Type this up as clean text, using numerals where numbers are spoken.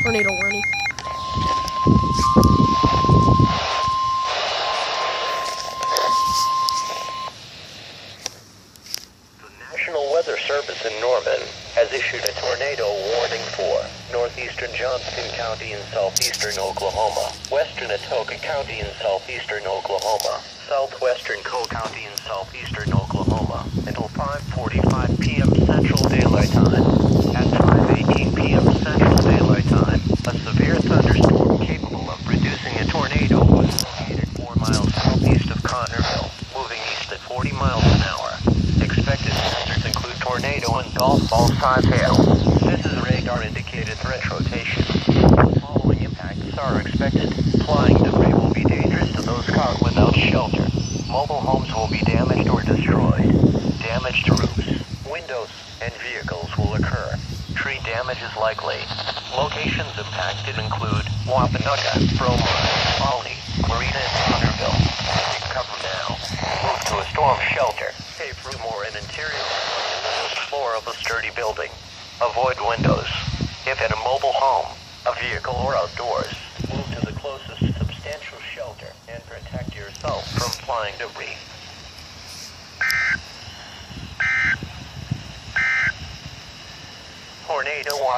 tornado warning. The National Weather Service in Norman has issued a tornado warning for northeastern Johnston County in southeastern Oklahoma, western Atoka County in southeastern Oklahoma, southwestern Cole County in southeastern Oklahoma, until 5:45 p.m. Central Daylight Time. At 5:18 p.m. Central Daylight Time, a severe thunderstorm capable of producing a tornado was located 4 miles southeast of Connerville, moving east at 40 miles an hour. Expected hazards include tornado and golf ball-sized hail. This is radar-indicated threat rotation. The following impacts are expected. Flying debris will be dangerous to those caught without shelter. Mobile homes will be damaged or destroyed. Damage to roofs, windows, and vehicles will occur. Tree damage is likely. Locations impacted include Wapanucka, Bromont, Olney, Marina, and Connerville. Take cover now. Move to a storm shelter. Safe room or an interior floor of a sturdy building. Avoid windows. If in a mobile home, a vehicle, or outdoors, move to the closest substantial shelter and protect yourself from flying debris. Tornado